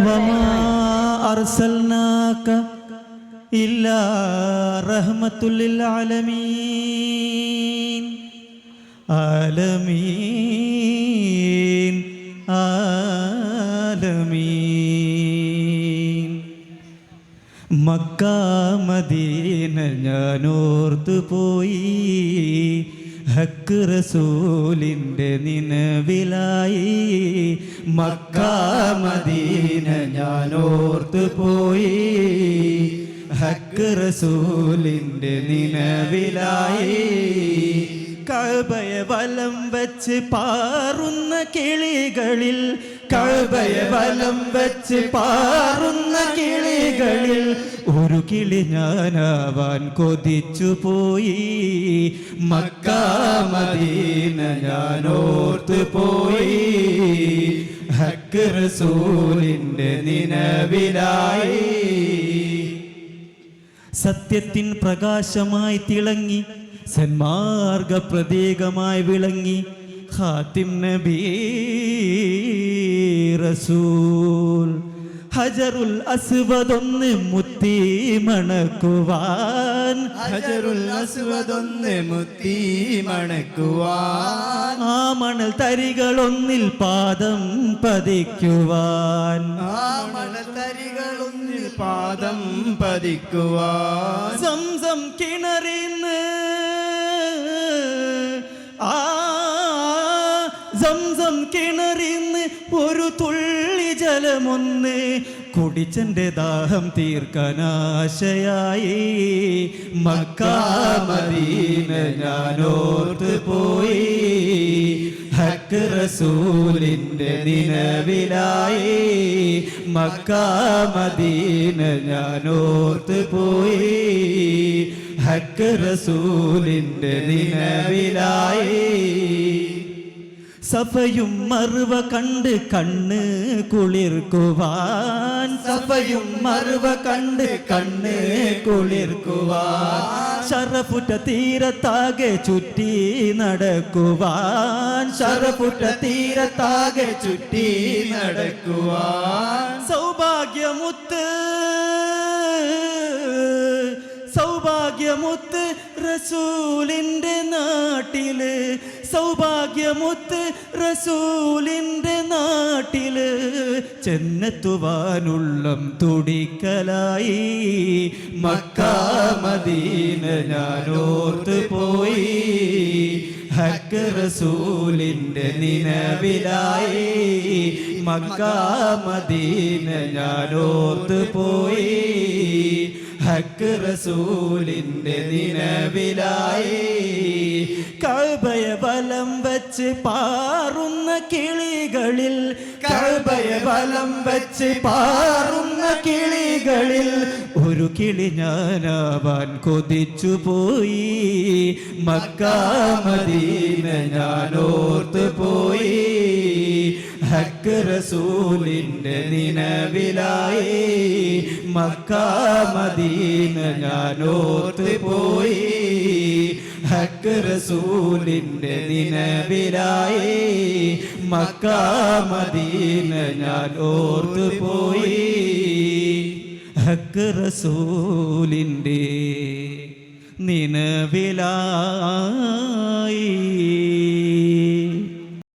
വമാ അർസൽനാക ഇല്ലാ റഹ്മത്തുൽ ലിൽ ആലമീൻ ആലമീൻ ആലമീൻ. മക്ക മദീന ഞാനോർത്തു പോയി, ഹക്ക് റസൂലിൻ്റെ നിനവിലായി. മക്ക മദീന ഞാനോർത്തു പോയി, ഹക്ക് റസൂലിൻ്റെ നിനവിലായി. കഅബയെ വലം വെച്ച് പാറുന്ന കിളികളിൽ, കഅബയെ വലം വെച്ച് പാറുന്ന കിളികളിൽ ഒരു കിളി ഞാനാവാൻ കൊതിച്ചു പോയി. മക്ക മദീന ഞാനോർത്തു പോയി, ഹക്ക് റസൂലിൻ്റെ നിനവിലായി. സത്യത്തിൻ പ്രകാശമായി തിളങ്ങി, സന്മാർഗ പ്രതീകമായി വിളങ്ങി, ഖാതിം നബി റസൂൽ. ഹജറുൽ അസ്വദൊന്ന് മുത്തി മണക്കുവാൻ, ഹജറുൽ അസ്വദൊന്ന് മുത്തി മണക്കുവാൻ. ആ മണൽ തരികളൊന്നിൽ പാദം പതിക്കുവാൻ, ആ മണൽ തരികളൊന്നിൽ പാദം പതിക്കുവാൻ. സംസം കിണറിന്ന് സംസം കിണറിന്ന് ഒരു തുള്ളി ജലമൊന്ന് കുടിച്ചെൻ്റെ ദാഹം തീർക്കാനാശയായി. മക്ക മദീന ഞാനോർത്ത് പോയി, ഹക്ക് റസൂലിൻ്റെ നിനവിലായി. മക്ക മദീന ഞാനോർത്ത് പോയി, ഹക്ക് റസൂലിൻ്റെ നിനവിലായി. സഫയും മറുവ കണ്ട് കണ്ണ് കുളിർക്കുവാൻ, സഫയും മറുവ കണ്ട് കണ്ണ് കുളിർക്കുവാൻ. ശറഫുറ്റ തീരത്താകെ ചുറ്റി നടക്കുവാൻ, ശറഫുറ്റ തീരത്താകെ ചുറ്റി നടക്കുവാൻ. സൗഭാഗ്യമുത്ത് സൗഭാഗ്യമുത്ത് റസൂലിൻ്റെ നാട്ടില്, സൗഭാഗ്യമുത്ത് റസൂലിൻ്റെ നാട്ടില് ചെന്നെത്തുവാനുള്ളം തുടിക്കലായി. മക്ക മദീന ഞാനോർത്ത് പോയി, ഹക്ക് റസൂലിൻ്റെ നിനവിലായി. മക്ക മദീന ഞാനോർത്ത് പോയി, ഹക്ക് റസൂലിൻ്റെ നിനവിലായി. കഅബയെ വലം വെച്ച് പാറുന്ന കിളികളിൽ, കഅബയെ വലം വെച്ച് പാറുന്ന കിളികളിൽ ഒരു കിളി ഞാനാവാൻ കൊതിച്ചു പോയി. മക്ക മദീന ഞാനോർത്ത് പോയി, ഹക്ക് റസൂലിൻ്റെ നിനവിലായി. മക്ക മദീന ഞാനോർത്ത് പോയി, ഹക്ക് റസൂലിൻ്റെ നിനവിലായി. മക്ക മദീന ഞാനോർത്ത് പോയി, ഹക്ക് റസൂലിൻ്റെ നിനവിലായി.